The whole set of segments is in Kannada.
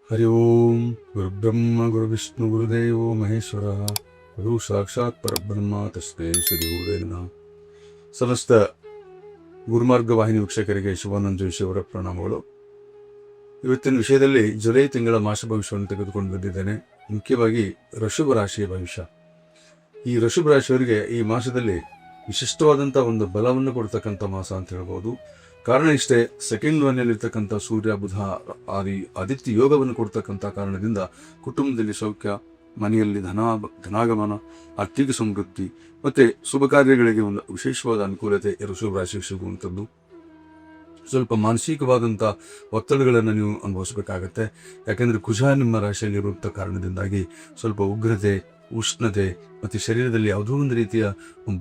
ಹರಿ ಓಂ ಗುರುಬ್ರಹ್ಮ ಗುರುವಿಷ್ಣು ಗುರುದೇವೋ ಮಹೇಶ್ವರ ಗುರು ಸಾಕ್ಷಾತ್ ಪರಬ್ರಹ್ಮ ತಸ್ಮೈ ಶ್ರೀ ಗುರುವೇ ನಮಃ. ಸಮಸ್ತ ಗುರುಮಾರ್ಗ ವಾಹಿನಿ ವೀಕ್ಷಕರಿಗೆ ಶಿವಾನಂದ ಜೋಶಿ ಅವರ ಪ್ರಣಾಮಗಳು. ಇವತ್ತಿನ ವಿಷಯದಲ್ಲಿ ಜುಲೈ ತಿಂಗಳ ಮಾಸ ಭವಿಷ್ಯವನ್ನು ತೆಗೆದುಕೊಂಡು ಬಂದಿದ್ದೇನೆ. ಮುಖ್ಯವಾಗಿ ಋಷಭ ರಾಶಿಯ ಭವಿಷ್ಯ. ಈ ಋಷಭ ರಾಶಿಯವರಿಗೆ ಈ ಮಾಸದಲ್ಲಿ ವಿಶಿಷ್ಟವಾದಂಥ ಒಂದು ಬಲವನ್ನು ಕೊಡ್ತಕ್ಕಂಥ ಮಾಸ ಅಂತ ಹೇಳ್ಬೋದು. ಕಾರಣ ಇಷ್ಟೇ, ಸೆಕೆಂಡ್ ಮನೆಯಲ್ಲಿರ್ತಕ್ಕಂಥ ಸೂರ್ಯ ಬುಧ ಆದಿತ್ಯ ಯೋಗವನ್ನು ಕೊಡ್ತಕ್ಕಂಥ ಕಾರಣದಿಂದ ಕುಟುಂಬದಲ್ಲಿ ಸೌಖ್ಯ, ಮನೆಯಲ್ಲಿ ಧನಾಗಮನ, ಆರ್ಥಿಕ ಸಮೃದ್ಧಿ ಮತ್ತೆ ಶುಭ ಕಾರ್ಯಗಳಿಗೆ ಒಂದು ವಿಶೇಷವಾದ ಅನುಕೂಲತೆ ಋಷಭ ರಾಶಿಗೆ ಸಿಗುವಂಥದ್ದು. ಸ್ವಲ್ಪ ಮಾನಸಿಕವಾದಂಥ ಒತ್ತಡಗಳನ್ನು ನೀವು ಅನುಭವಿಸಬೇಕಾಗತ್ತೆ. ಯಾಕೆಂದ್ರೆ ಕುಜ ನಿಮ್ಮ ರಾಶಿಯಲ್ಲಿ ಇರುವಂಥ ಕಾರಣದಿಂದಾಗಿ ಸ್ವಲ್ಪ ಉಗ್ರತೆ, ಉಷ್ಣತೆ ಮತ್ತು ಶರೀರದಲ್ಲಿ ಯಾವುದೋ ಒಂದು ರೀತಿಯ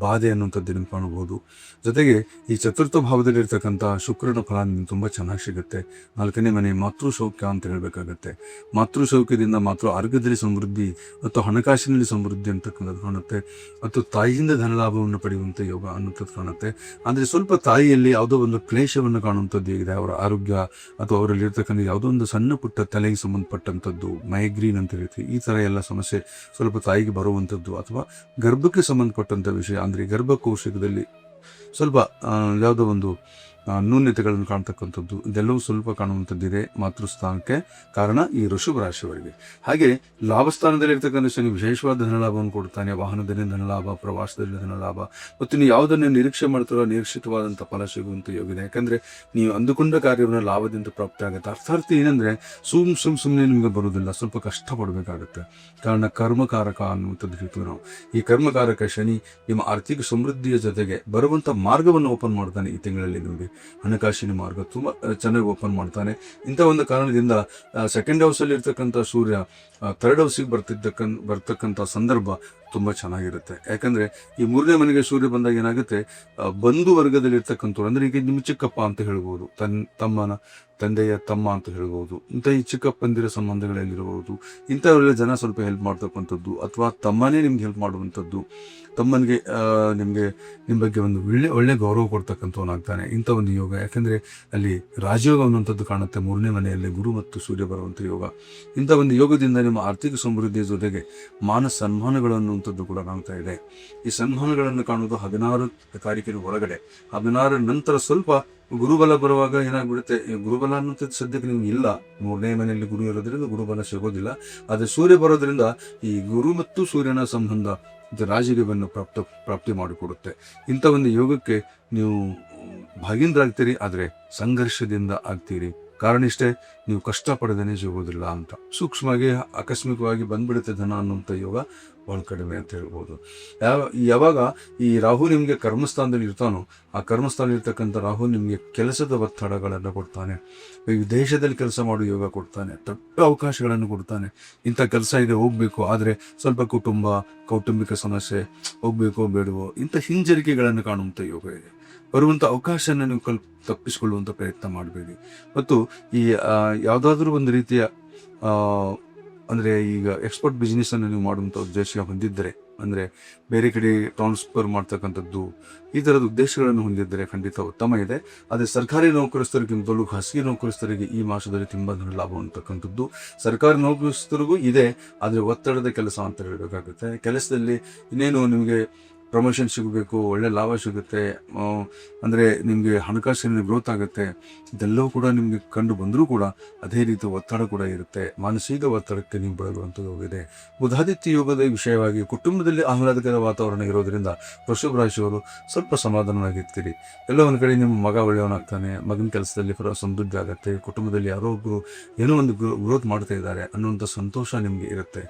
ಬಾಧೆ ಅನ್ನುವಂಥದ್ದು ನಿಮ್ಗೆ ಕಾಣಬಹುದು. ಜೊತೆಗೆ ಈ ಚತುರ್ಥ ಭಾವದಲ್ಲಿರ್ತಕ್ಕಂಥ ಶುಕ್ರನ ಫಲ ನಿಮ್ಗೆ ತುಂಬ ಚೆನ್ನಾಗಿ ಸಿಗುತ್ತೆ. 4ನೇ ಮನೆ ಮಾತೃ ಸೌಖ್ಯ ಅಂತ ಹೇಳಬೇಕಾಗತ್ತೆ. ಮಾತೃ ಸೌಖ್ಯದಿಂದ ಮಾತೃ ಆರೋಗ್ಯದಲ್ಲಿ ಸಮೃದ್ಧಿ ಮತ್ತು ಹಣಕಾಸಿನಲ್ಲಿ ಸಮೃದ್ಧಿ ಅಂತಕ್ಕಂಥದ್ದು ಕಾಣುತ್ತೆ. ಮತ್ತು ತಾಯಿಯಿಂದ ಧನಲಾಭವನ್ನು ಪಡೆಯುವಂಥ ಯೋಗ ಅನ್ನುವಂಥದ್ದು ಕಾಣುತ್ತೆ. ಅಂದರೆ ಸ್ವಲ್ಪ ತಾಯಿಯಲ್ಲಿ ಯಾವುದೋ ಒಂದು ಕ್ಲೇಶವನ್ನು ಕಾಣುವಂಥದ್ದು ಹೇಗಿದೆ, ಅವರ ಆರೋಗ್ಯ ಅಥವಾ ಅವರಲ್ಲಿ ಇರ್ತಕ್ಕಂಥ ಯಾವುದೋ ಒಂದು ಸಣ್ಣ ಪುಟ್ಟ ತಲೆಗೆ ಸಂಬಂಧಪಟ್ಟಂಥದ್ದು, ಮೈಗ್ರೀನ್ ಅಂತ ಹೇಳ್ತೀವಿ, ಈ ಥರ ಎಲ್ಲ ಸಮಸ್ಯೆ ಸ್ವಲ್ಪ ತಾಯಿಗೆ ಬರುವಂಥದ್ದು, ಅಥವಾ ಗರ್ಭಕ್ಕೆ ಸಂಬಂಧಪಟ್ಟಂಥ ವಿಷಯ ಅಂದರೆ ಗರ್ಭಕೋಶದಲ್ಲಿ ಸ್ವಲ್ಪ ಯಾವುದೋ ಒಂದು ನ್ಯೂನ್ಯತೆಗಳನ್ನು ಕಾಣ್ತಕ್ಕಂಥದ್ದು, ಇದೆಲ್ಲವೂ ಸ್ವಲ್ಪ ಕಾಣುವಂಥದ್ದಿದೆ ಮಾತೃಸ್ಥಾನಕ್ಕೆ. ಕಾರಣ ಈ ಋಷಭ ರಾಶಿಯವರಿಗೆ. ಹಾಗೆ ಲಾಭಸ್ಥಾನದಲ್ಲಿರ್ತಕ್ಕಂಥ ಶನಿ ವಿಶೇಷವಾದ ಧನಲಾಭವನ್ನು ಕೊಡ್ತಾನೆ. ವಾಹನದಲ್ಲಿ ಧನಲಾಭ, ಪ್ರವಾಸದಲ್ಲಿ ಧನಲಾಭ, ಮತ್ತು ನೀವು ಯಾವುದನ್ನು ನಿರೀಕ್ಷೆ ಮಾಡ್ತಾರೋ ನಿರೀಕ್ಷಿತವಾದಂಥ ಫಲ ಸಿಗುವಂಥ ಯೋಗಿದೆ. ಯಾಕಂದರೆ ನೀವು ಅಂದುಕೊಂಡ ಕಾರ್ಯವನ್ನು ಲಾಭದಿಂದ ಪ್ರಾಪ್ತಿ ಆಗುತ್ತೆ. ಅರ್ಥಾರ್ಥಿ ಏನಂದರೆ ಸುಮ್ಮನೆ ನಿಮಗೆ ಬರುವುದಿಲ್ಲ, ಸ್ವಲ್ಪ ಕಷ್ಟಪಡಬೇಕಾಗುತ್ತೆ. ಕಾರಣ ಕರ್ಮಕಾರಕ ಅನ್ನುವಂಥದ್ದು ಹೇಳ್ತೀವಿ ನಾವು. ಈ ಕರ್ಮಕಾರಕ ಶನಿ ನಿಮ್ಮ ಆರ್ಥಿಕ ಸಮೃದ್ಧಿಯ ಜೊತೆಗೆ ಬರುವಂಥ ಮಾರ್ಗವನ್ನು ಓಪನ್ ಮಾಡ್ತಾನೆ. ಈ ತಿಂಗಳಲ್ಲಿ ನಿಮಗೆ ಹಣಕಾಸಿನ ಮಾರ್ಗ ತುಂಬ ಚೆನ್ನಾಗಿ ಓಪನ್ ಮಾಡ್ತಾನೆ. ಇಂಥ ಒಂದು ಕಾರಣದಿಂದ ಸೆಕೆಂಡ್ ಹೌಸಲ್ಲಿ ಇರ್ತಕ್ಕಂಥ ಸೂರ್ಯ ಥರ್ಡ್ ಹೌಸಿಗೆ ಬರ್ತಕ್ಕಂಥ ಸಂದರ್ಭ ತುಂಬ ಚೆನ್ನಾಗಿರುತ್ತೆ. ಯಾಕಂದರೆ ಈ 3ನೇ ಮನೆಗೆ ಸೂರ್ಯ ಬಂದಾಗ ಏನಾಗುತ್ತೆ, ಬಂಧು ವರ್ಗದಲ್ಲಿ ಇರ್ತಕ್ಕಂಥವ್ರು ಅಂದರೆ ಈಗ ನಿಮ್ಮ ಚಿಕ್ಕಪ್ಪ ಅಂತ ಹೇಳ್ಬೋದು, ತಂದೆಯ ತಮ್ಮ ಅಂತ ಹೇಳ್ಬೋದು, ಇಂಥ ಈ ಚಿಕ್ಕಪ್ಪಂದಿರ ಸಂಬಂಧಗಳಲ್ಲಿರ್ಬೋದು, ಇಂಥವರೆಲ್ಲ ಜನ ಸ್ವಲ್ಪ ಹೆಲ್ಪ್ ಮಾಡ್ತಕ್ಕಂಥದ್ದು, ಅಥವಾ ತಮ್ಮನೇ ನಿಮ್ಗೆ ಹೆಲ್ಪ್ ಮಾಡುವಂಥದ್ದು, ತಮ್ಮನಿಗೆ ನಿಮ್ಮ ಬಗ್ಗೆ ಒಂದು ಒಳ್ಳೆ ಗೌರವ ಕೊಡ್ತಕ್ಕಂಥವನಾಗ್ತಾನೆ. ಇಂಥ ಒಂದು ಯೋಗ. ಯಾಕಂದರೆ ಅಲ್ಲಿ ರಾಜಯೋಗ ಅನ್ನುವಂಥದ್ದು ಕಾಣುತ್ತೆ. 3ನೇ ಮನೆಯಲ್ಲಿ ಗುರು ಮತ್ತು ಸೂರ್ಯ ಬರುವಂಥ ಯೋಗ. ಇಂಥ ಒಂದು ಯೋಗದಿಂದ ನಿಮ್ಮ ಆರ್ಥಿಕ ಸಮೃದ್ಧಿಯ ಜೊತೆಗೆ ಮಾನ ಸನ್ಮಾನಗಳು ಅನ್ನುವಂಥದ್ದು ಕೂಡ ಕಾಣ್ತಾ ಇದೆ. ಈ ಸನ್ಮಾನಗಳನ್ನು ಕಾಣುವುದು 16 ತಾರೀಕಿನ ಒಳಗಡೆ. 16 ನಂತರ ಸ್ವಲ್ಪ ಗುರುಬಲ ಬರುವಾಗ ಏನಾಗ್ಬಿಡುತ್ತೆ, ಗುರುಬಲ ಅನ್ನುವಂಥದ್ದು ಸದ್ಯಕ್ಕೆ ನಿಮ್ಗೆ ಇಲ್ಲ. 3ನೇ ಮನೆಯಲ್ಲಿ ಗುರು ಇರೋದ್ರಿಂದ ಗುರುಬಲ ಸಿಗೋದಿಲ್ಲ. ಆದರೆ ಸೂರ್ಯ ಬರೋದ್ರಿಂದ ಈ ಗುರು ಮತ್ತು ಸೂರ್ಯನ ಸಂಬಂಧ ರಾಜಯೋಗವನ್ನು ಪ್ರಾಪ್ತಿ ಮಾಡಿಕೊಡುತ್ತೆ. ಇಂಥ ಒಂದು ಯೋಗಕ್ಕೆ ನೀವು ಭಾಗೀಂದ್ರಾಗ್ತೀರಿ, ಆದರೆ ಸಂಘರ್ಷದಿಂದ ಆಗ್ತೀರಿ. ಕಾರಣ ಇಷ್ಟೇ, ನೀವು ಕಷ್ಟಪಡದೇನೆ ಸಿಗೋದಿಲ್ಲ ಅಂತ. ಸೂಕ್ಷ್ಮವಾಗಿ ಆಕಸ್ಮಿಕವಾಗಿ ಬಂದ್ಬಿಡುತ್ತೆ ಧನ ಅನ್ನುವಂಥ ಯೋಗ ಬಹಳ ಕಡಿಮೆ ಅಂತ ಹೇಳ್ಬೋದು. ಯಾವಾಗ ಈ ರಾಹು ನಿಮಗೆ ಕರ್ಮಸ್ಥಾನದಲ್ಲಿ ಇರ್ತಾನೋ, ಆ ಕರ್ಮಸ್ಥಾನದಲ್ಲಿ ಇರ್ತಕ್ಕಂಥ ರಾಹು ನಿಮಗೆ ಕೆಲಸದ ಒತ್ತಡಗಳನ್ನು ಕೊಡ್ತಾನೆ. ವಿದೇಶದಲ್ಲಿ ಕೆಲಸ ಮಾಡೋ ಯೋಗ ಕೊಡ್ತಾನೆ, ದೊಡ್ಡ ಅವಕಾಶಗಳನ್ನು ಕೊಡ್ತಾನೆ. ಇಂಥ ಕೆಲಸ ಇದೆ, ಹೋಗ್ಬೇಕು, ಆದರೆ ಸ್ವಲ್ಪ ಕೌಟುಂಬಿಕ ಸಮಸ್ಯೆ, ಹೋಗ್ಬೇಕೋ ಬೇಡವೋ, ಇಂಥ ಹಿಂಜರಿಕೆಗಳನ್ನು ಕಾಣುವಂಥ ಯೋಗ ಇದೆ. ಬರುವಂಥ ಅವಕಾಶನ ನೀವು ತಪ್ಪಿಸಿಕೊಳ್ಳುವಂಥ ಪ್ರಯತ್ನ ಮಾಡಬೇಡಿ. ಮತ್ತು ಈ ಯಾವುದಾದ್ರೂ ಒಂದು ರೀತಿಯ ಅಂದರೆ ಈಗ ಎಕ್ಸ್ಪೋರ್ಟ್ ಬಿಸ್ನೆಸ್ಸನ್ನು ನೀವು ಮಾಡುವಂಥ ಉದ್ದೇಶ ಹೊಂದಿದ್ದರೆ, ಅಂದರೆ ಬೇರೆ ಕಡೆ ಟ್ರಾನ್ಸ್ಫರ್ ಮಾಡ್ತಕ್ಕಂಥದ್ದು, ಈ ಥರದ ಉದ್ದೇಶಗಳನ್ನು ಹೊಂದಿದ್ದರೆ ಖಂಡಿತ ಉತ್ತಮ ಇದೆ. ಆದರೆ ಸರ್ಕಾರಿ ನೌಕರಸ್ಥರಿಗಿಂತಲೂ ಖಾಸಗಿ ನೌಕರಸ್ಥರಿಗೆ ಈ ಮಾಸದಲ್ಲಿ ತುಂಬ ಲಾಭ ಅಂತಕ್ಕಂಥದ್ದು. ಸರ್ಕಾರಿ ನೌಕರಸ್ಥರಿಗೂ ಇದೆ, ಆದರೆ ಒತ್ತಡದ ಕೆಲಸ ಅಂತ ಹೇಳಬೇಕಾಗುತ್ತೆ. ಕೆಲಸದಲ್ಲಿ ಇನ್ನೇನು ನಿಮಗೆ ಪ್ರಮೋಷನ್ ಸಿಗಬೇಕು, ಒಳ್ಳೆ ಲಾಭ ಸಿಗುತ್ತೆ, ಅಂದರೆ ನಿಮಗೆ ಹಣಕಾಸಿನ ಗ್ರೋತ್ ಆಗುತ್ತೆ, ಇದೆಲ್ಲವೂ ಕೂಡ ನಿಮಗೆ ಕಂಡು ಬಂದರೂ ಕೂಡ ಅದೇ ರೀತಿ ಒತ್ತಡ ಕೂಡ ಇರುತ್ತೆ. ಮಾನಸಿಕ ಒತ್ತಡಕ್ಕೆ ನೀವು ಬೆಳಗುವಂಥದ್ದು ಹೋಗಿದೆ. ಬುಧಾದಿತ್ಯ ಯೋಗದ ವಿಷಯವಾಗಿ ಕುಟುಂಬದಲ್ಲಿ ಆಹ್ಲಾದಕರ ವಾತಾವರಣ ಇರೋದರಿಂದ ವೃಷಭ ರಾಶಿಯವರು ಸ್ವಲ್ಪ ಸಮಾಧಾನವಾಗಿರ್ತೀರಿ. ಎಲ್ಲ ಒಂದು ಕಡೆ ನಿಮ್ಮ ಮಗ ಒಳ್ಳೆಯವನಾಗ್ತಾನೆ, ಮಗನ ಕೆಲಸದಲ್ಲಿ ಸಮೃದ್ಧಿ ಆಗುತ್ತೆ, ಕುಟುಂಬದಲ್ಲಿ ಯಾರೋ ಒಬ್ಬರು ಏನೋ ಒಂದು ಗ್ರೋತ್ ಮಾಡ್ತಾ ಇದ್ದಾರೆ ಅನ್ನುವಂಥ ಸಂತೋಷ ನಿಮಗೆ ಇರುತ್ತೆ.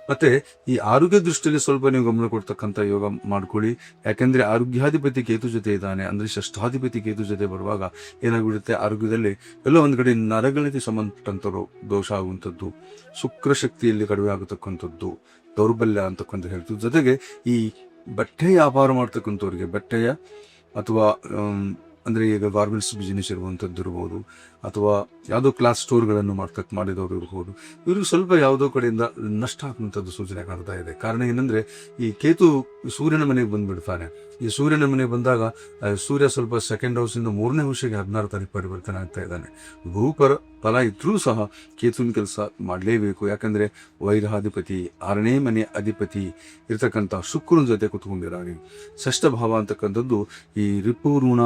ಮತ್ತೆ ಈ ಆರೋಗ್ಯ ದೃಷ್ಟಿಯಲ್ಲಿ ಸ್ವಲ್ಪ ನೀವು ಗಮನ ಕೊಡ್ತಕ್ಕಂಥ ಯೋಗ ಮಾಡ್ಕೊಳ್ಳಿ. ಯಾಕೆಂದ್ರೆ ಆರೋಗ್ಯಾಧಿಪತಿ ಕೇತು ಜೊತೆ ಇದ್ದಾನೆ, ಅಂದ್ರೆ ಷಷ್ಠಾಧಿಪತಿ ಕೇತು ಜೊತೆ ಬರುವಾಗ ಏನಾಗ್ಬಿಡುತ್ತೆ, ಆರೋಗ್ಯದಲ್ಲಿ ಎಲ್ಲೋ ಒಂದು ಕಡೆ ನರಗಳಿಗೆ ಸಂಬಂಧಪಟ್ಟಂಥವ್ರು ದೋಷ ಆಗುವಂಥದ್ದು, ಶುಕ್ರ ಶಕ್ತಿಯಲ್ಲಿ ಕಡಿಮೆ ಆಗತಕ್ಕಂಥದ್ದು, ದೌರ್ಬಲ್ಯ ಅಂತಕ್ಕಂಥ ಹೇಳ್ತೀವಿ. ಜೊತೆಗೆ ಈ ಬಟ್ಟೆ ವ್ಯಾಪಾರ ಮಾಡ್ತಕ್ಕಂಥವ್ರಿಗೆ, ಬಟ್ಟೆಯ ಅಥವಾ ಅಂದರೆ ಈಗ ಗಾರ್ಮೆಂಟ್ಸ್ ಬಿಸ್ನೆಸ್ ಇರುವಂಥದ್ದು ಇರ್ಬೋದು, ಅಥವಾ ಯಾವುದೋ ಕ್ಲಾಸ್ ಸ್ಟೋರ್ಗಳನ್ನು ಮಾಡಿದವರು ಇರ್ಬೋದು, ಇವರು ಸ್ವಲ್ಪ ಯಾವುದೋ ಕಡೆಯಿಂದ ನಷ್ಟ ಆಗುವಂಥದ್ದು ಸೂಚನೆ ಕಾಣ್ತಾ ಇದೆ. ಕಾರಣ ಏನಂದರೆ, ಈ ಕೇತು ಸೂರ್ಯನ ಮನೆಗೆ ಬಂದುಬಿಡ್ತಾನೆ. ಈ ಸೂರ್ಯನ ಮನೆಗೆ ಬಂದಾಗ ಸೂರ್ಯ ಸ್ವಲ್ಪ ಸೆಕೆಂಡ್ ಹೌಸಿಂದ 3ನೇ ಹೌಸಿಗೆ 16 ತಾರೀಕು ಪರಿವರ್ತನೆ ಆಗ್ತಾ ಇದ್ದಾನೆ. ಫಲ ಇದ್ರೂ ಸಹ ಕೇತುವಿನ ಕೆಲಸ ಮಾಡಲೇಬೇಕು. ಯಾಕಂದರೆ ವೈರಾಧಿಪತಿ 6ನೇ ಮನೆ ಅಧಿಪತಿ ಇರ್ತಕ್ಕಂಥ ಶುಕ್ರನ ಜೊತೆ ಕುತ್ಕೊಂಡಿರಾಗಿ ಷಷ್ಠ ಭಾವ ಅಂತಕ್ಕಂಥದ್ದು ಈ ರಿಪುಋಣ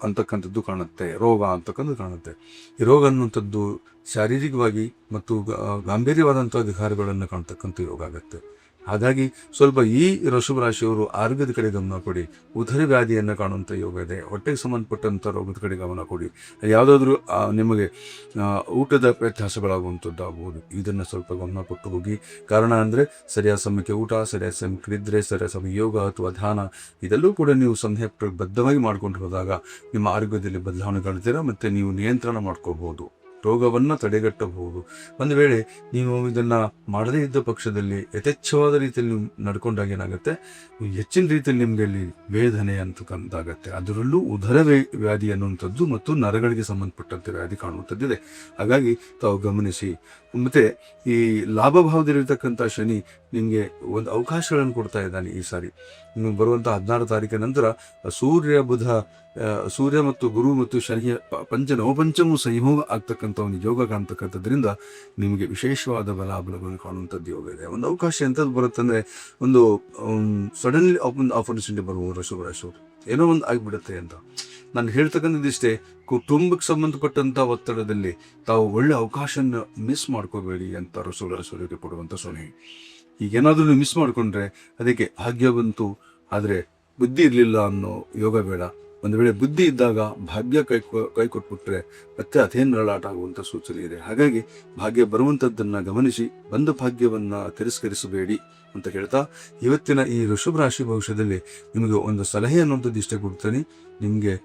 ಅಂತಕ್ಕಂಥದ್ದು ಕಾಣುತ್ತೆ, ರೋಗ ಅಂತಕ್ಕಂಥದ್ದು ಕಾಣುತ್ತೆ. ಈ ರೋಗ ಅನ್ನುವಂಥದ್ದು ಶಾರೀರಿಕವಾಗಿ ಮತ್ತು ಗಾಂಭೀರ್ಯವಾದಂಥ ಅಧಿಕಾರಗಳನ್ನು ಕಾಣ್ತಕ್ಕಂಥ ಯೋಗ ಆಗುತ್ತೆ. ಹಾಗಾಗಿ ಸ್ವಲ್ಪ ಈ ವೃಷಭ ರಾಶಿಯವರು ಆರೋಗ್ಯದ ಕಡೆ ಗಮನ ಕೊಡಿ. ಉದರ ವ್ಯಾಧಿಯನ್ನು ಕಾಣುವಂಥ ಯೋಗ ಇದೆ. ಹೊಟ್ಟೆಗೆ ಸಂಬಂಧಪಟ್ಟಂಥ ರೋಗದ ಕಡೆ ಗಮನ ಕೊಡಿ. ಯಾವುದಾದ್ರೂ ನಿಮಗೆ ಊಟದ ವ್ಯತ್ಯಾಸಗಳಾಗುವಂಥದ್ದು ಆಗ್ಬೋದು, ಇದನ್ನು ಸ್ವಲ್ಪ ಗಮನ ಕೊಟ್ಟು ಹೋಗಿ. ಕಾರಣ ಅಂದರೆ ಸರಿಯಾದ ಸಮಯಕ್ಕೆ ಊಟ, ಸರಿಯಾದ ಸಮಯಕ್ಕೆ ನಿದ್ರೆ, ಸರಿಯಾದ ಸಮಯ ಯೋಗ ಅಥವಾ ಧ್ಯಾನ, ಇದೆಲ್ಲೂ ಕೂಡ ನೀವು ಬದ್ಧವಾಗಿ ಮಾಡ್ಕೊಂಡು ಹೋದಾಗ ನಿಮ್ಮ ಆರೋಗ್ಯದಲ್ಲಿ ಬದಲಾವಣೆ ಕಾಣ್ತೀರಾ ಮತ್ತು ನೀವು ನಿಯಂತ್ರಣ ಮಾಡ್ಕೋಬಹುದು, ರೋಗವನ್ನು ತಡೆಗಟ್ಟಬಹುದು. ಒಂದು ವೇಳೆ ನೀವು ಇದನ್ನು ಮಾಡದೇ ಇದ್ದ ಪಕ್ಷದಲ್ಲಿ ಯಥೇಚ್ಛವಾದ ರೀತಿಯಲ್ಲಿ ನಡ್ಕೊಂಡಾಗ ಏನಾಗುತ್ತೆ, ಹೆಚ್ಚಿನ ರೀತಿಯಲ್ಲಿ ನಿಮಗೆ ಅಲ್ಲಿ ವೇದನೆ ಅಂತಕ್ಕಂತಾಗತ್ತೆ. ಅದರಲ್ಲೂ ಉದರ ವ್ಯಾಧಿ ಅನ್ನುವಂಥದ್ದು ಮತ್ತು ನರಗಳಿಗೆ ಸಂಬಂಧಪಟ್ಟಂತೆ ವ್ಯಾಧಿ ಕಾಣುವಂಥದ್ದಿದೆ. ಹಾಗಾಗಿ ತಾವು ಗಮನಿಸಿ. ಮತ್ತು ಈ ಲಾಭಭಾವದಲ್ಲಿರ್ತಕ್ಕಂಥ ಶನಿ ನಿಮಗೆ ಒಂದು ಅವಕಾಶಗಳನ್ನು ಕೊಡ್ತಾ ಇದ್ದಾನೆ. ಈ ಸಾರಿ ನೀವು ಬರುವಂಥ 16 ತಾರೀಕಿನ ನಂತರ ಸೂರ್ಯ ಮತ್ತು ಗುರು ಮತ್ತು ಶನಿಯ ನವಪಂಚಮು ಸಂಯೋಗ ಆಗ್ತಕ್ಕಂಥ ಒಂದು ಯೋಗ ಕಾಣ್ತಕ್ಕಂಥದ್ರಿಂದ ನಿಮಗೆ ವಿಶೇಷವಾದ ಲಾಭಗಳನ್ನು ಕಾಣುವಂಥದ್ದು ಯೋಗ ಇದೆ. ಒಂದು ಅವಕಾಶ ಎಂಥದ್ದು ಬರುತ್ತಂದರೆ, ಒಂದು ಸಡನ್ಲಿ ಒಂದು ಆಪರ್ಚುನಿಟಿ ಬರುವುದು ವೃಷಭ ರಾಶಿಯವರು, ಏನೋ ಒಂದು ಆಗಿಬಿಡುತ್ತೆ ಅಂತ. ನಾನು ಹೇಳ್ತಕ್ಕಂಥದ್ದಿಷ್ಟೇ, ಕುಟುಂಬಕ್ಕೆ ಸಂಬಂಧಪಟ್ಟಂಥ ಒತ್ತಡದಲ್ಲಿ ತಾವು ಒಳ್ಳೆ ಅವಕಾಶನ ಮಿಸ್ ಮಾಡ್ಕೋಬೇಡಿ ಅಂತ ವೃಷಭ ರಾಶಿಯವರಿಗೆ ಕೊಡುವಂಥ ಸಲಹೆ. ಈಗೇನಾದ್ರೂ ನೀವು ಮಿಸ್ ಮಾಡಿಕೊಂಡ್ರೆ ಅದಕ್ಕೆ ಭಾಗ್ಯ ಬಂತು, ಆದರೆ ಬುದ್ಧಿ ಇರಲಿಲ್ಲ ಅನ್ನೋ ಯೋಗ ಬೇಡ. ಒಂದು ವೇಳೆ ಬುದ್ಧಿ ಇದ್ದಾಗ ಭಾಗ್ಯ ಕೈ ಕೊಟ್ಬಿಟ್ರೆ ಮತ್ತೆ ಅದೇನು ನರಳಾಟ ಆಗುವಂಥ ಸೂಚನೆ ಇದೆ. ಹಾಗಾಗಿ ಭಾಗ್ಯ ಬರುವಂಥದ್ದನ್ನು ಗಮನಿಸಿ, ಬಂದ ಭಾಗ್ಯವನ್ನು ತಿರಸ್ಕರಿಸಬೇಡಿ ಅಂತ ಹೇಳ್ತಾ, ಇವತ್ತಿನ ಈ ವೃಷಭ ರಾಶಿ ಭವಿಷ್ಯದಲ್ಲಿ ನಿಮಗೆ ಒಂದು ಸಲಹೆ ಅನ್ನುವಂಥದ್ದು ಇಷ್ಟ ಕೊಡ್ತೀನಿ. ನಿಮಗೆ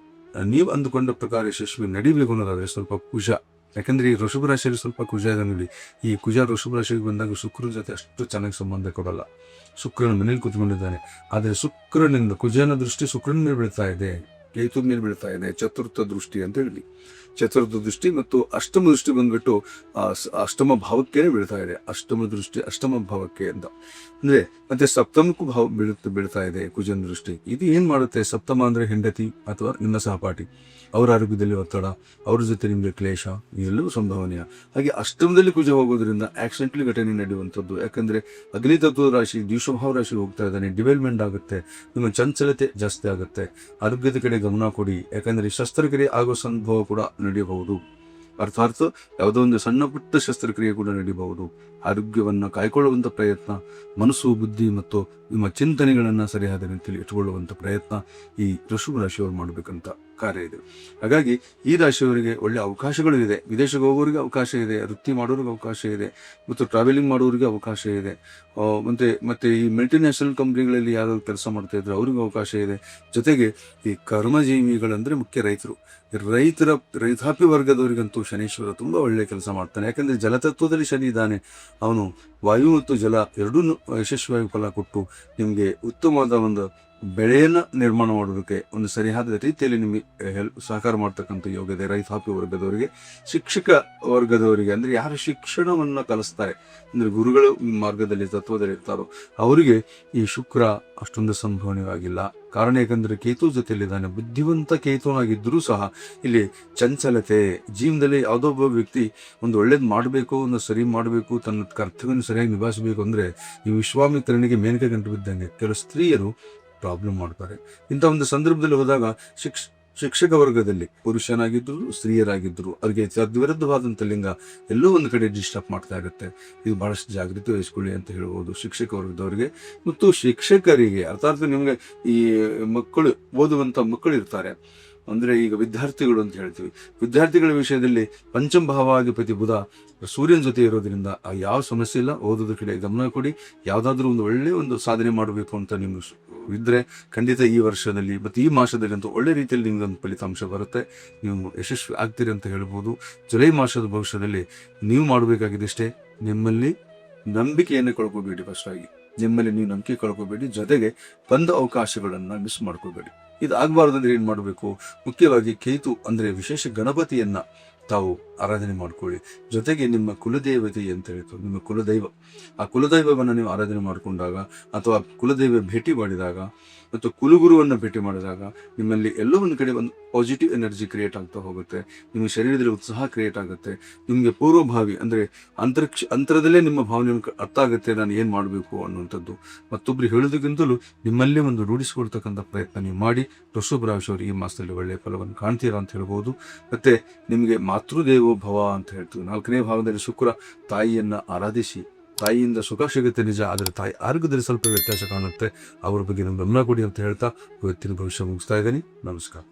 ನೀವು ಅಂದುಕೊಂಡ ಪ್ರಕಾರ ಯಶಸ್ವಿ ನಡಿಬೇಕು ಅನ್ನೋದಾದರೆ ಸ್ವಲ್ಪ ಕುಜ, ಯಾಕಂದರೆ ಈ ವೃಷಭ ರಾಶಿಯಲ್ಲಿ ಸ್ವಲ್ಪ ಕುಜ ಇದೆ ನೋಡಿ. ಈ ಕುಜ ವೃಷಭ ರಾಶಿಗೆ ಬಂದಾಗ ಶುಕ್ರನ ಜೊತೆ ಅಷ್ಟು ಚೆನ್ನಾಗಿ ಸಂಬಂಧ ಕೊಡಲ್ಲ. ಶುಕ್ರನ ಮನೇಲಿ ಕೂತ್ಕೊಂಡಿದ್ದಾನೆ, ಆದರೆ ಕುಜನ ದೃಷ್ಟಿ ಶುಕ್ರನ ಮೇಲೆ ಬೀಳ್ತಾ ಇದೆ, ಕೇತು ಮೇಲೆ ಬೀಳ್ತಾ ಇದೆ. ಚತುರ್ಥ ದೃಷ್ಟಿ ಅಂತ ಹೇಳಿ, ಚತುರ್ಥ ದೃಷ್ಟಿ ಮತ್ತು ಅಷ್ಟಮ ದೃಷ್ಟಿ ಬಂದ್ಬಿಟ್ಟು ಅಷ್ಟಮ ಭಾವಕ್ಕೆ ಬೀಳ್ತಾ ಇದೆ. ಅಷ್ಟಮ ದೃಷ್ಟಿ ಅಷ್ಟಮ ಭಾವಕ್ಕೆ ಅಂತ ಅಂದ್ರೆ ಮತ್ತೆ ಸಪ್ತಮಕ್ಕೂ ಬೀಳ್ತಾ ಇದೆ ಕುಜನ ದೃಷ್ಟಿ. ಇದು ಏನ್ ಮಾಡುತ್ತೆ, ಸಪ್ತಮ ಅಂದ್ರೆ ಹೆಂಡತಿ ಅಥವಾ ನಿಮ್ಮ ಸಹಪಾಠಿ, ಅವರ ಆರೋಗ್ಯದಲ್ಲಿ ಒತ್ತಡ, ಅವ್ರ ಜೊತೆ ನಿಮಗೆ ಕ್ಲೇಶ, ಇವೆಲ್ಲವೂ ಸಂಭವನೀಯ. ಹಾಗೆ ಅಷ್ಟಮದಲ್ಲಿ ಕುಜ ಹೋಗೋದ್ರಿಂದ ಆಕ್ಸಿಡೆಂಟ್ಲಿ ಘಟನೆ ನಡೆಯುವಂಥದ್ದು. ಯಾಕಂದ್ರೆ ಅಗ್ನಿ ತತ್ವದ ರಾಶಿ ದ್ವಿಷಭಾವ ರಾಶಿ ಹೋಗ್ತಾ ಇದ್ದಾನೆ, ಡಿವೆಲ್ಪ್ಮೆಂಟ್ ಆಗುತ್ತೆ, ನಿಮ್ಮ ಚಂಚಲತೆ ಜಾಸ್ತಿ ಆಗುತ್ತೆ. ಆರೋಗ್ಯದ ಕಡೆ ಗಮನ ಕೊಡಿ, ಯಾಕಂದ್ರೆ ಶಸ್ತ್ರಕ್ರಿಯೆ ಆಗೋ ಸಂಭವ ಕೂಡ ನಡೆಯಬಹುದು. ಅರ್ಥಾತ್ ಯಾವುದೋ ಒಂದು ಸಣ್ಣ ಪುಟ್ಟ ಶಸ್ತ್ರಕ್ರಿಯೆ ಕೂಡ ನಡೆಯಬಹುದು. ಆರೋಗ್ಯವನ್ನು ಕಾಯ್ಕೊಳ್ಳುವಂಥ ಪ್ರಯತ್ನ, ಮನಸ್ಸು, ಬುದ್ಧಿ ಮತ್ತು ನಿಮ್ಮ ಚಿಂತನೆಗಳನ್ನು ಸರಿಯಾದ ರೀತಿಯಲ್ಲಿ ಇಟ್ಟುಕೊಳ್ಳುವಂಥ ಪ್ರಯತ್ನ ಈ ವೃಷಭ ರಾಶಿಯವರು ಮಾಡಬೇಕಂತ ಕಾರ್ಯ ಇದೆ. ಹಾಗಾಗಿ ಈ ರಾಶಿಯವರಿಗೆ ಒಳ್ಳೆ ಅವಕಾಶಗಳು ಇದೆ. ವಿದೇಶಕ್ಕೆ ಹೋಗೋರಿಗೆ ಅವಕಾಶ ಇದೆ, ವೃತ್ತಿ ಮಾಡೋರಿಗೆ ಅವಕಾಶ ಇದೆ, ಮತ್ತು ಟ್ರಾವೆಲಿಂಗ್ ಮಾಡೋರಿಗೆ ಅವಕಾಶ ಇದೆ. ಮತ್ತೆ ಈ ಮಲ್ಟಿನ್ಯಾಷನಲ್ ಕಂಪ್ನಿಗಳಲ್ಲಿ ಯಾರು ಕೆಲಸ ಮಾಡ್ತಾ ಇದ್ರು ಅವ್ರಿಗೆ ಅವಕಾಶ ಇದೆ. ಜೊತೆಗೆ ಈ ಕರ್ಮಜೀವಿಗಳಂದ್ರೆ ಮುಖ್ಯ ರೈತಾಪಿ ವರ್ಗದವರಿಗಂತೂ ಶನೀಶ್ವರ ತುಂಬಾ ಒಳ್ಳೆ ಕೆಲಸ ಮಾಡ್ತಾನೆ. ಯಾಕಂದ್ರೆ ಜಲತತ್ವದಲ್ಲಿ ಶನಿ ಇದ್ದಾನೆ, ಅವನು ವಾಯು ಮತ್ತು ಜಲ ಎರಡೂ ಯಶಸ್ವಿಯಾಗಿ ಫಲ ಕೊಟ್ಟು ನಿಮಗೆ ಉತ್ತಮವಾದ ಒಂದು ಬೆಳೆಯನ್ನ ನಿರ್ಮಾಣ ಮಾಡೋದಕ್ಕೆ ಒಂದು ಸರಿಯಾದ ರೀತಿಯಲ್ಲಿ ನಿಮಗೆ ಸಹಕಾರ ಮಾಡ್ತಕ್ಕಂಥ ಯೋಗ ಇದೆ. ರೈತಾಪಿ ವರ್ಗದವರಿಗೆ, ಶಿಕ್ಷಕ ವರ್ಗದವರಿಗೆ, ಅಂದ್ರೆ ಯಾರು ಶಿಕ್ಷಣವನ್ನ ಕಲಿಸ್ತಾರೆ, ಅಂದ್ರೆ ಗುರುಗಳು ಮಾರ್ಗದಲ್ಲಿ ತತ್ವದಲ್ಲಿ ಇರ್ತಾರೋ ಅವರಿಗೆ ಈ ಶುಕ್ರ ಅಷ್ಟೊಂದು ಸಂಭವನೀಯವಾಗಿಲ್ಲ. ಕಾರಣ ಯಾಕಂದ್ರೆ ಕೇತು ಜೊತೆಯಲ್ಲಿದ್ದಾನೆ. ಬುದ್ಧಿವಂತ ಕೇತುನಾಗಿದ್ದರೂ ಸಹ ಇಲ್ಲಿ ಚಂಚಲತೆ, ಜೀವನದಲ್ಲಿ ಯಾವುದೋ ಒಬ್ಬ ವ್ಯಕ್ತಿ ಒಂದು ಒಳ್ಳೇದು ಮಾಡಬೇಕು, ಒಂದು ಸರಿ ಮಾಡಬೇಕು, ತನ್ನ ಕರ್ತವ್ಯವನ್ನು ಸರಿಯಾಗಿ ನಿಭಾಯಿಸಬೇಕು ಅಂದ್ರೆ ಈ ವಿಶ್ವಾಮಿತ್ರನಿಗೆ ಮೇನಕೆ ಗಂಟು ಬಿದ್ದಂಗೆ ಕೆಲವು ಸ್ತ್ರೀಯರು ಪ್ರಾಬ್ಲಮ್ ಮಾಡ್ತಾರೆ. ಇಂಥ ಒಂದು ಸಂದರ್ಭದಲ್ಲಿ ಹೋದಾಗ ಶಿಕ್ಷಕ ವರ್ಗದಲ್ಲಿ ಪುರುಷನಾಗಿದ್ರು ಸ್ತ್ರೀಯರಾಗಿದ್ರು ಅವರಿಗೆ ತದ್ವಿರುದ್ಧವಾದಂಥ ಲಿಂಗ ಎಲ್ಲೋ ಒಂದು ಕಡೆ ಡಿಸ್ಟರ್ಬ್ ಮಾಡ್ತಾ ಇರುತ್ತೆ. ಇದು ಬಹಳಷ್ಟು ಜಾಗೃತಿ ವಹಿಸ್ಕೊಳ್ಳಿ ಅಂತ ಹೇಳ್ಬೋದು ಶಿಕ್ಷಕ ವರ್ಗದವರಿಗೆ ಮತ್ತು ಶಿಕ್ಷಕರಿಗೆ. ಅರ್ಥಾತ್ ನಿಮಗೆ ಈ ಓದುವಂಥ ಮಕ್ಕಳು ಇರ್ತಾರೆ, ಅಂದ್ರೆ ಈಗ ವಿದ್ಯಾರ್ಥಿಗಳು ಅಂತ ಹೇಳ್ತೀವಿ. ವಿದ್ಯಾರ್ಥಿಗಳ ವಿಷಯದಲ್ಲಿ ಪಂಚಮ ಭಾವಾಧಿಪತಿ ಬುಧ ಸೂರ್ಯನ ಜೊತೆ ಇರೋದ್ರಿಂದ ಯಾವ ಸಮಸ್ಯೆ ಇಲ್ಲ. ಓದೋದ್ರ ಕಡೆ ಗಮನ ಕೊಡಿ. ಯಾವುದಾದ್ರೂ ಒಂದು ಒಳ್ಳೆ ಒಂದು ಸಾಧನೆ ಮಾಡಬೇಕು ಅಂತ ನೀವು ಇದ್ರೆ ಖಂಡಿತ ಈ ವರ್ಷದಲ್ಲಿ ಮತ್ತು ಈ ಮಾಸದಲ್ಲಿ ಅಂತೂ ಒಳ್ಳೆ ರೀತಿಯಲ್ಲಿ ನಿಮ್ಗೊಂದು ಫಲಿತಾಂಶ ಬರುತ್ತೆ, ನೀವು ಯಶಸ್ವಿ ಆಗ್ತೀರಿ ಅಂತ ಹೇಳ್ಬೋದು. ಜುಲೈ ಮಾಸದ ಭವಿಷ್ಯದಲ್ಲಿ ನೀವು ಮಾಡಬೇಕಾಗಿದ್ದಷ್ಟೇ, ನಿಮ್ಮಲ್ಲಿ ನಂಬಿಕೆಯನ್ನು ಕಳ್ಕೋಬೇಡಿ. ಫಸ್ಟ್ ಆಗಿ ನಿಮ್ಮಲ್ಲಿ ನೀವು ನಂಬಿಕೆ ಕಳ್ಕೋಬೇಡಿ, ಜೊತೆಗೆ ಬಂದ ಅವಕಾಶಗಳನ್ನ ಮಿಸ್ ಮಾಡ್ಕೋಬೇಡಿ. ಇದು ಆಗಬಾರ್ದಂದ್ರೆ ಏನು ಮಾಡಬೇಕು? ಮುಖ್ಯವಾಗಿ ಕೇತು ಅಂದರೆ ವಿಶೇಷ ಗಣಪತಿಯನ್ನು ತಾವು ಆರಾಧನೆ ಮಾಡ್ಕೊಳ್ಳಿ. ಜೊತೆಗೆ ನಿಮ್ಮ ಕುಲದೇವತೆ ಅಂತ ಹೇಳ್ತಾರೆ, ನಿಮ್ಮ ಕುಲದೈವ, ಆ ಕುಲದೈವವನ್ನು ನೀವು ಆರಾಧನೆ ಮಾಡಿಕೊಂಡಾಗ ಅಥವಾ ಕುಲದೈವ ಭೇಟಿ ಮಾಡಿದಾಗ ಮತ್ತು ಕುಲಗುರುವನ್ನು ಭೇಟಿ ಮಾಡಿದಾಗ ನಿಮ್ಮಲ್ಲಿ ಎಲ್ಲೋ ಒಂದು ಕಡೆ ಒಂದು ಪಾಸಿಟಿವ್ ಎನರ್ಜಿ ಕ್ರಿಯೇಟ್ ಆಗ್ತಾ ಹೋಗುತ್ತೆ. ನಿಮ್ಮ ಶರೀರದಲ್ಲಿ ಉತ್ಸಾಹ ಕ್ರಿಯೇಟ್ ಆಗುತ್ತೆ. ನಿಮಗೆ ಪೂರ್ವಭಾವಿ ಅಂದರೆ ಅಂತರದಲ್ಲೇ ನಿಮ್ಮ ಭಾವನೆ ಅರ್ಥ ಆಗುತ್ತೆ, ನಾನು ಏನು ಮಾಡಬೇಕು ಅನ್ನುವಂಥದ್ದು. ಮತ್ತೊಬ್ಬರು ಹೇಳೋದಕ್ಕಿಂತಲೂ ನಿಮ್ಮಲ್ಲೇ ಒಂದು ರೂಢಿಸಿಕೊಳ್ತಕ್ಕಂಥ ಪ್ರಯತ್ನ ನೀವು ಮಾಡಿ ವೃಷಭ ರಾಶಿಯವರು ಈ ಮಾಸದಲ್ಲಿ ಒಳ್ಳೆಯ ಫಲವನ್ನು ಕಾಣ್ತೀರಾ ಅಂತ ಹೇಳ್ಬೋದು. ಮತ್ತೆ ನಿಮಗೆ ಮಾತೃದೇವೋ ಭವ ಅಂತ ಹೇಳ್ತೀವಿ. 4ನೇ ಭಾವದಲ್ಲಿ ಶುಕ್ರ, ತಾಯಿಯನ್ನು ಆರಾಧಿಸಿ. ತಾಯಿಯಿಂದ ಸುಖ ಸಿಗುತ್ತೆ ನಿಜ, ಆದರೆ ತಾಯಿ ಆರೋಗ್ಯದಲ್ಲಿ ಸ್ವಲ್ಪ ವ್ಯತ್ಯಾಸ ಕಾಣುತ್ತೆ. ಅವರ ಬಗ್ಗೆ ನಮ್ಮ ಗಮನ ಕೊಡಿ ಅಂತ ಹೇಳ್ತಾ ಇವತ್ತಿನ ಭವಿಷ್ಯ ಮುಗಿಸ್ತಾ ಇದ್ದೀನಿ. ನಮಸ್ಕಾರ.